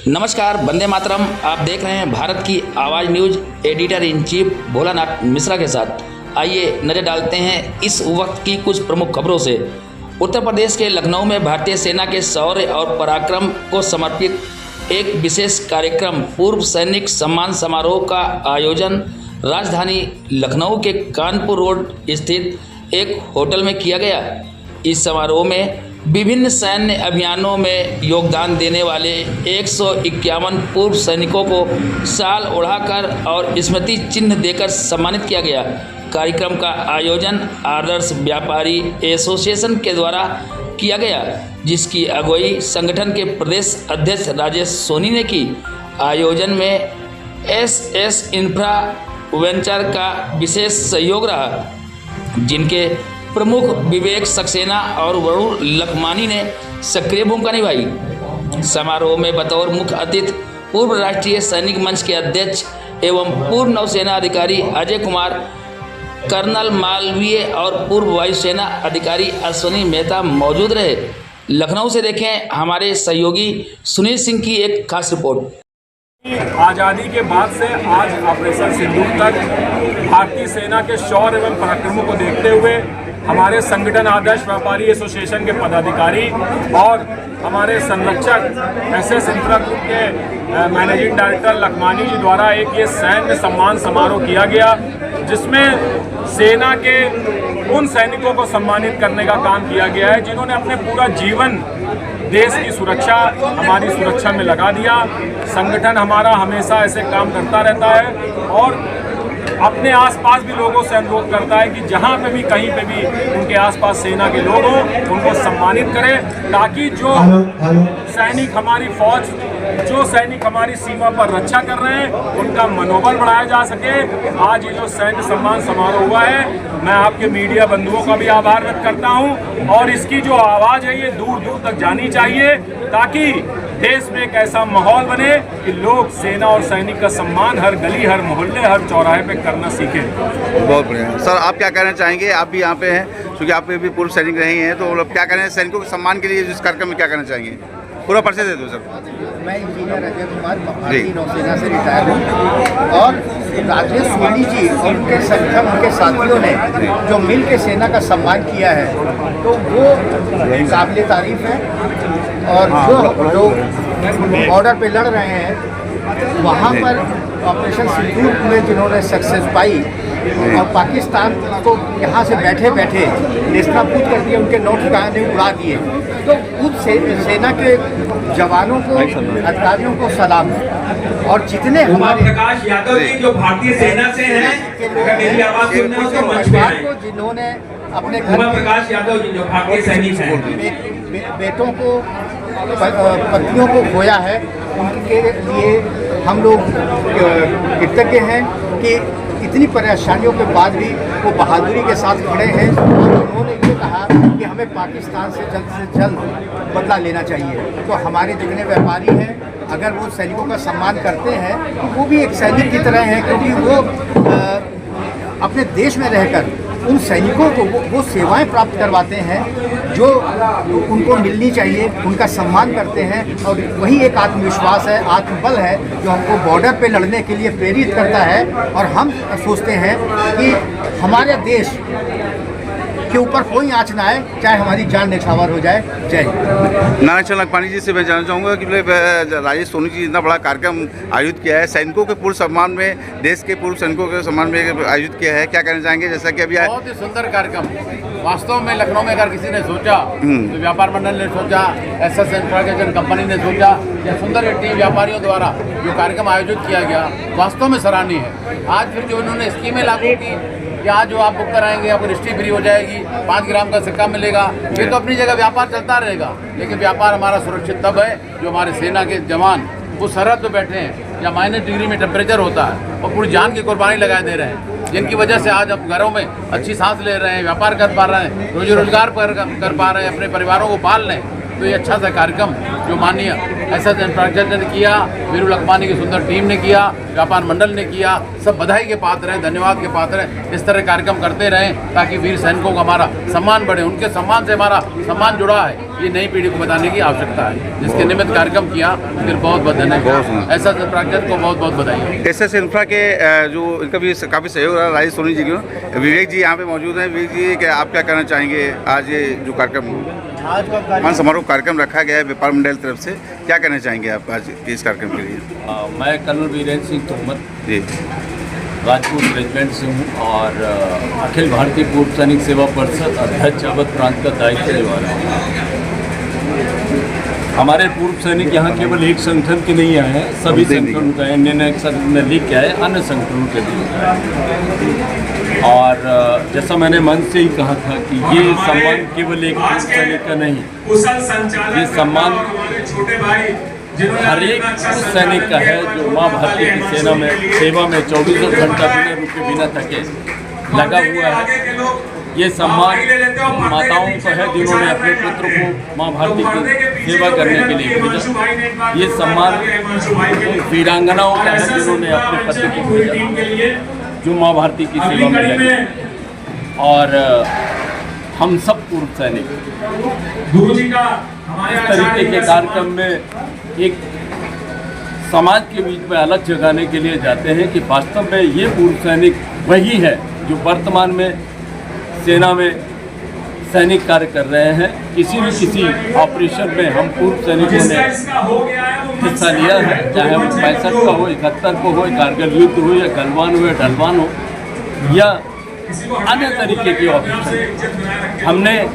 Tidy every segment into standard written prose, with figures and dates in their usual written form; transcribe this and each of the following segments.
नमस्कार, वंदे मातरम। आप देख रहे हैं भारत की आवाज़ news, editor in chief Bholanath Mishra के साथ। आइए नज़र डालते हैं इस वक्त की कुछ प्रमुख खबरों से। उत्तर प्रदेश के लखनऊ में भारतीय सेना के शौर्य और पराक्रम को समर्पित एक विशेष कार्यक्रम पूर्व सैनिक सम्मान समारोह का आयोजन राजधानी लखनऊ के कानपुर रोड स्थित एक होटल में किया गया। इस समारोह में विभिन्न सैन्य अभियानों में योगदान देने वाले 151 पूर्व सैनिकों को शाल ओढ़ाकर और स्मृति चिन्ह देकर सम्मानित किया गया। कार्यक्रम का आयोजन आदर्श व्यापारी एसोसिएशन के द्वारा किया गया, जिसकी अगुवाई संगठन के प्रदेश अध्यक्ष राजेश सोनी ने की। आयोजन में एसएस इंफ्रा वेंचर का विशेष सहयोग रहा, जिनके प्रमुख विवेक सक्सेना और वरुण लखमानी ने सक्रिय भूमिका निभाई। समारोह में बतौर मुख्य अतिथि पूर्व राष्ट्रीय सैनिक मंच के अध्यक्ष एवं पूर्व नौसेना अधिकारी अजय कुमार, कर्नल मालवीय और पूर्व वायुसेना अधिकारी अश्विनी मेहता मौजूद रहे। लखनऊ से देखें हमारे सहयोगी सुनील सिंह की एक खास रिपोर्ट। आज़ादी के बाद से आज ऑपरेशन सिंदूर तक भारतीय सेना के शौर्य एवं पराक्रमों को देखते हुए हमारे संगठन आदर्श व्यापारी एसोसिएशन के पदाधिकारी और हमारे संरक्षक एसएस इंफ्रा ग्रुप के मैनेजिंग डायरेक्टर लखमानी जी द्वारा एक ये सैन्य सम्मान समारोह किया गया, जिसमें सेना के उन सैनिकों को सम्मानित करने का काम किया गया है जिन्होंने अपने पूरा जीवन देश की सुरक्षा, हमारी सुरक्षा में लगा दिया। संगठन हमारा हमेशा ऐसे काम करता रहता है और अपने आसपास भी लोगों से अनुरोध करता है कि जहाँ पे भी कहीं पे भी उनके आसपास सेना के लोग हों उनको सम्मानित करें, ताकि जो सैनिक हमारी फौज, जो सैनिक हमारी सीमा पर रक्षा कर रहे हैं उनका मनोबल बढ़ाया जा सके। आज ये जो सैन्य सम्मान समारोह हुआ है, मैं आपके मीडिया बंधुओं का भी आभार व्यक्त करता हूं और इसकी जो आवाज़ है ये दूर दूर तक जानी चाहिए, ताकि देश में एक ऐसा माहौल बने कि लोग सेना और सैनिक का सम्मान हर गली, हर मोहल्ले, हर चौराहे पे करना सीखें। बहुत बढ़िया सर, आप क्या कहना चाहेंगे? आप भी यहाँ पे हैं, क्योंकि आप भी पूर्व सैनिक रहे हैं, तो क्या कहना है सैनिकों के सम्मान के लिए इस कार्यक्रम में क्या कहना चाहेंगे? पूरा परिचय दे दो सर। मैं इंजीनियर अजय कुमार भारतीय नौसेना से रिटायर हूँ और राजेश सोनी जी और उनके संगठन, उनके साथियों ने जो मिल के सेना का सम्मान किया है तो वो काबिल तारीफ है। और जो लोग बॉर्डर पे लड़ रहे हैं वहाँ पर ऑपरेशन सिंदूर में जिन्होंने सक्सेस पाई और पाकिस्तान को यहाँ से बैठे बैठे नेस्तनाबूद कर दिए, उनके 9 ठिकाने उड़ा दिए, तो उस सेना के जवानों को, अधिकारियों को सलाम। और जितने हमारे प्रकाश यादव जी जो भारतीय सेना से हैं, मेरी आवाज सुनने उनके मंच पे आए, जिन्होंने अपने घर प्रकाश यादव जी जो भारतीय सैनिक हैं, बेटों को, पत्नियों को खोया है, उनके लिए हम लोग कृतज्ञ हैं कि इतनी परेशानियों के बाद भी वो बहादुरी के साथ खड़े हैं और उन्होंने ये कहा कि हमें पाकिस्तान से जल्द बदला लेना चाहिए। तो हमारे जितने व्यापारी हैं, अगर वो सैनिकों का सम्मान करते हैं तो वो भी एक सैनिक की तरह हैं, क्योंकि वो अपने देश में रहकर उन सैनिकों को वो सेवाएं प्राप्त करवाते हैं जो उनको मिलनी चाहिए, उनका सम्मान करते हैं। और वही एक आत्मविश्वास है, आत्मबल है जो हमको बॉर्डर पे लड़ने के लिए प्रेरित करता है। और हम सोचते हैं कि हमारे देश के ऊपर कोई आँच ना आए, चाहे हमारी जान न्यौछावर हो जाए। जय हिंद। नारायण लखमानी जी से मैं जानना चाहूँगा कि राजेश सोनी जी इतना बड़ा कार्यक्रम आयोजित किया है, सैनिकों के पूर्व सम्मान में, देश के पूर्व सैनिकों के सम्मान में आयोजित किया है, क्या कहना चाहेंगे? जैसा कि अभी बहुत ही सुंदर कार्यक्रम वास्तव में लखनऊ में अगर किसी ने सोचा, तो व्यापार मंडल ने सोचा, एसएस इंफ्रा कंपनी ने सोचा, या सुंदर टीम व्यापारियों द्वारा जो कार्यक्रम आयोजित किया गया वास्तव में सराहनीय है। आज फिर जो उन्होंने स्कीमें लागू की कि आज जो आप बुक कराएंगे आपको रजिस्ट्री फ्री हो जाएगी, 5 ग्राम का सिक्का मिलेगा, ये तो अपनी जगह व्यापार चलता रहेगा, लेकिन व्यापार हमारा सुरक्षित तब है जो हमारे सेना के जवान वो सरहद पे बैठे हैं या -डिग्री में टेम्परेचर होता है और पूरी जान की कुर्बानी लगा दे रहे हैं, जिनकी वजह से आज हम घरों में अच्छी सांस ले रहे हैं, व्यापार कर पा रहे हैं, रोजी रोजगार कर पा रहे हैं, अपने परिवारों को पाल रहे हैं। तो ये अच्छा सा कार्यक्रम जो माननीय एसएस इंफ्रास्ट्रक्चर ने किया, वीरू लखमानी की सुंदर टीम ने किया, व्यापार मंडल ने किया, सब बधाई के पात्र हैं, धन्यवाद के पात्र हैं। इस तरह कार्यक्रम करते रहें ताकि वीर सैनिकों का हमारा सम्मान बढ़े, उनके सम्मान से हमारा सम्मान जुड़ा है, ये नई पीढ़ी को बताने की आवश्यकता है, जिसके निमित्त कार्यक्रम किया। फिर बहुत बहुत धन्यवाद, एसएस इंफ्रास्ट्रक्चर को बहुत बहुत बधाई। एसएस इंफ्रा के जो इनका भी काफ़ी सहयोग रहा, राजेश सोनी जी को। विवेक जी यहाँ पे मौजूद हैं। विवेक जी, क्या आप क्या कहना चाहेंगे? आज ये जो कार्यक्रम सम्मान समारोह कार्यक्रम रखा गया है व्यापार मंडल तरफ से, क्या कहना चाहेंगे आप आज के इस कार्यक्रम के लिए? मैं कर्नल वीरेंद्र सिंह तोमर जी राजपूत रेजिमेंट से हूँ और अखिल भारतीय पूर्व सैनिक सेवा परिषद अध्यक्ष अवध प्रांत का दायित्व निभा रहा हूँ। हमारे पूर्व सैनिक यहाँ केवल एक संगठन के नहीं आए हैं, सभी संगठनों का इंडियन एक्शन में लिख के आए, अन्य संगठनों के लिए। और जैसा मैंने मन से ही कहा था कि ये सम्मान केवल एक पूर्व सैनिक का नहीं, ये सम्मान हर एक सैनिक का है जो माँ भारती की सेना में सेवा में 24 घंटा बिना रुके बिना थके लगा हुआ है। ये सम्मान माताओं को है जिन्होंने अपने पुत्र को माँ भारती की सेवा करने के लिए भेजा। ये सम्मान वीरांगनाओं का है जिन्होंने अपने पति को भेजा, जो माँ भारती की सेवा में लगे। और हम सब पूर्व सैनिक इस तरीके के कार्यक्रम में एक समाज के बीच में अलग जगाने के लिए जाते हैं कि वास्तव में ये पूर्व सैनिक वही है जो वर्तमान में सेना में सैनिक कार्य कर रहे हैं। किसी ऑपरेशन में हम पूर्व सैनिकों ने हिस्सा लिया है, चाहे वो 65 का हो, 71 को हो, कारगिल युद्ध हो या गलवान हो या ढलवान हो या अन्य तरीके के ऑपरेशन। हमने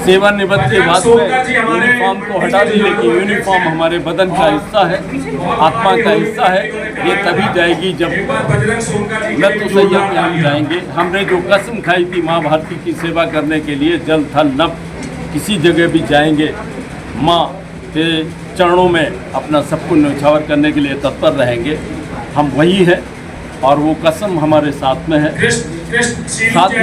सेवानिवृत्त के बाद में यूनिफॉर्म को हटा दी, लेकिन यूनिफॉर्म हमारे बदन का हिस्सा है, आत्मा का हिस्सा है। ये तभी जाएगी जब मृत्यु सैया पे हम जाएंगे। हमने जो कसम खाई थी माँ भारती की सेवा करने के लिए, जल थल नभ किसी जगह भी जाएंगे, माँ के चरणों में अपना सब कुछ न्यौछावर करने के लिए तत्पर रहेंगे। हम वही है और वो कसम हमारे साथ में है। साथ ही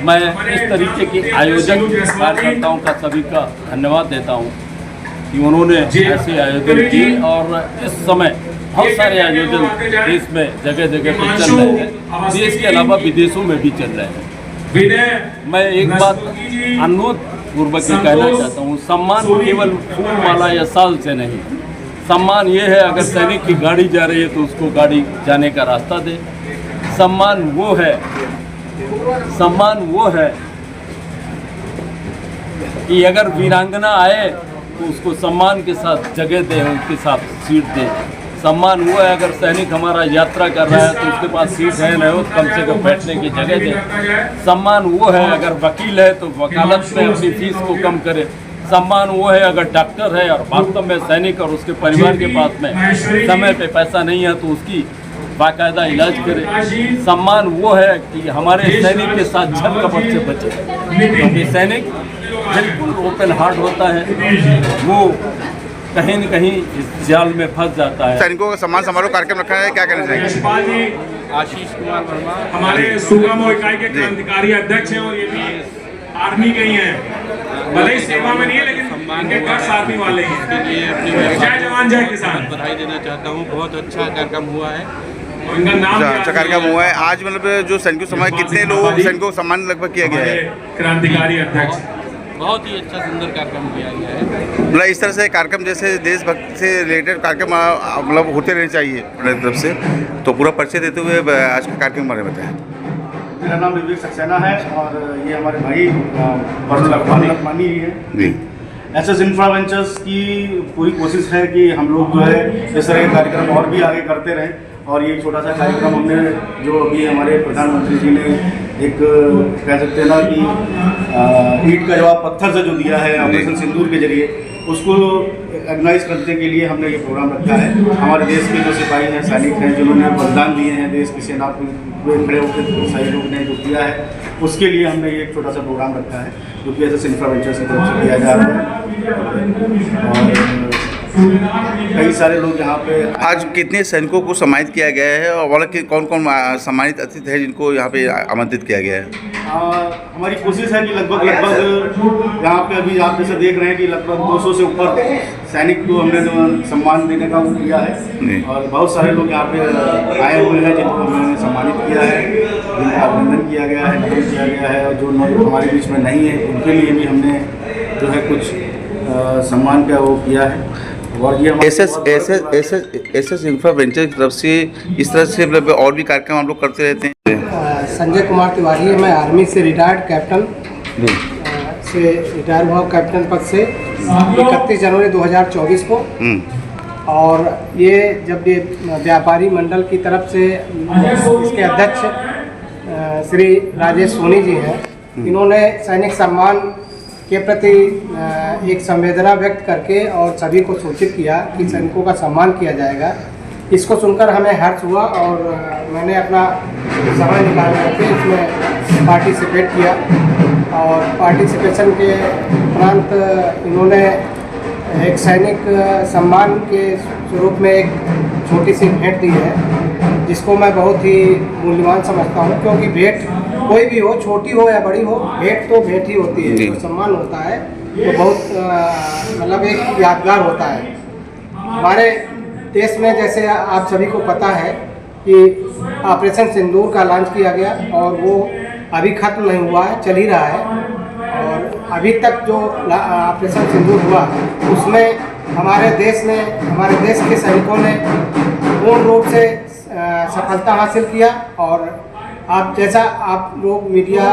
मैं इस तरीके के आयोजक कार्यकर्ताओं का सभी का धन्यवाद देता हूं कि उन्होंने ऐसे आयोजन किए और इस समय बहुत सारे आयोजन देश में जगह जगह पर चल रहे हैं, देश के अलावा विदेशों में भी चल रहे हैं। मैं एक बात अनुरोध पूर्वक कहना चाहता हूँ, सम्मान केवल फूल माला या साल से नहीं, सम्मान ये है अगर सैनिक की गाड़ी जा रही है तो उसको गाड़ी जाने का रास्ता दे। सम्मान वो है कि अगर वीरांगना आए तो उसको सम्मान के साथ जगह दे, उसके साथ सीट दे। सम्मान वो है अगर सैनिक हमारा यात्रा कर रहा है तो उसके पास सीट है न हो, कम से कम बैठने की जगह दे। सम्मान वो है अगर वकील है तो वकालत में अपनी फीस को कम करे। सम्मान वो है अगर डॉक्टर है और वास्तव में सैनिक और उसके परिवार के पास में समय पे पैसा नहीं है तो उसकी बाकायदा इलाज करे। सम्मान वो है कि हमारे सैनिक के साथ छल कपट से बचे, क्योंकि सैनिक बिल्कुल ओपन हार्ट होता है, वो कहीं न कहीं इस जाल में फंस जाता है। सैनिकों का सम्मान समारोह कार्यक्रम रखा है, क्या कहना चाहिए? आशीष कुमार वर्मा हमारे सुगम इकाई के क्रांतिकारी अध्यक्ष हैं और ये भी आर्मी के ही हैं, भले ही सेवा में नहीं है लेकिन इनके गट्स आर्मी वाले ही हैं। जय जवान जय किसान। बधाई देना चाहता हूँ, बहुत अच्छा कार्यक्रम हुआ है। इनका नाम अच्छा कार्यक्रम हुआ है आज। मतलब जो सैनिकों समाज कितने लोग सैनिकों को सम्मान लगभग किया गया है? क्रांतिकारी अध्यक्ष बहुत ही अच्छा सुंदर कार्यक्रम किया गया है। मतलब इस तरह से कार्यक्रम जैसे देशभक्त से रिलेटेड कार्यक्रम मतलब होते रहने चाहिए अपने तरफ से। तो पूरा परिचय देते हुए आज का कार्यक्रम बारे में बताएं। मेरा नाम विवेक सक्सेना है और ये हमारे भाई लखमानी है जी। एसएस इंफ्रा वेंचर्स की पूरी कोशिश है कि हम लोग जो है इस तरह के कार्यक्रम और भी आगे करते रहें। और ये छोटा सा कार्यक्रम हमने जो अभी हमारे प्रधानमंत्री जी ने एक कह सकते हैं ना कि ईंट का जवाब पत्थर से जो दिया है ऑपरेशन सिंदूर के जरिए, उसको ऑर्गेनाइज करने के लिए हमने ये प्रोग्राम रखा है। हमारे देश के जो सिपाही हैं, सैनिक हैं, जिन्होंने बलिदान दिए हैं देश की सेना को खड़े होकर सहयोग ने जो किया है, उसके लिए हमने ये एक छोटा सा प्रोग्राम रखा है जो कि एसएस इंफ्रा वेंचर्स की तरफ से किया जा रहा है। और कई सारे लोग यहाँ पे आज कितने सैनिकों को सम्मानित किया गया है और वाला के कौन कौन सम्मानित अतिथि है जिनको यहाँ पे आमंत्रित किया गया है? हमारी कोशिश है कि लगभग यहाँ पे अभी आप जैसे देख रहे हैं कि लगभग 200 से ऊपर सैनिक को हमने सम्मान देने का वो किया है और बहुत सारे लोग यहाँ पे आए हुए हैं जिनको हमने सम्मानित किया है, जिनका अभिनंदन किया गया है, नमन किया गया है और जो हमारे बीच में नहीं है उनके लिए भी हमने जो है कुछ सम्मान का वो किया है। और ये एसएस इंफ्रा वेंचर की तरफ से इस तरह से मतलब और भी कार्यक्रम हम लोग करते रहते हैं। संजय कुमार तिवारी है, मैं आर्मी से रिटायर्ड कैप्टन से रिटायर हुआ कैप्टन पद से 31 जनवरी 2024 को। और ये जब ये व्यापारी मंडल की तरफ से इसके अध्यक्ष श्री राजेश सोनी जी हैं, इन्होंने सैनिक सम्मान के प्रति एक संवेदना व्यक्त करके और सभी को सूचित किया कि सैनिकों का सम्मान किया जाएगा। इसको सुनकर हमें हर्ष हुआ और मैंने अपना समय निकाल करके इसमें पार्टिसिपेट किया और पार्टिसिपेशन के उपरांत इन्होंने एक सैनिक सम्मान के स्वरूप में एक छोटी सी भेंट दी है, जिसको मैं बहुत ही मूल्यवान समझता हूँ, क्योंकि भेंट कोई भी हो, छोटी हो या बड़ी हो, भेंट तो भेंट ही होती है। तो सम्मान होता है तो बहुत मतलब एक यादगार होता है। हमारे देश में जैसे आप सभी को पता है कि ऑपरेशन सिंदूर का लॉन्च किया गया और वो अभी ख़त्म नहीं हुआ है, चल ही रहा है। और अभी तक जो ऑपरेशन सिंदूर हुआ उसमें हमारे देश के सैनिकों ने पूर्ण रूप से सफलता हासिल किया। और आप जैसा आप लोग मीडिया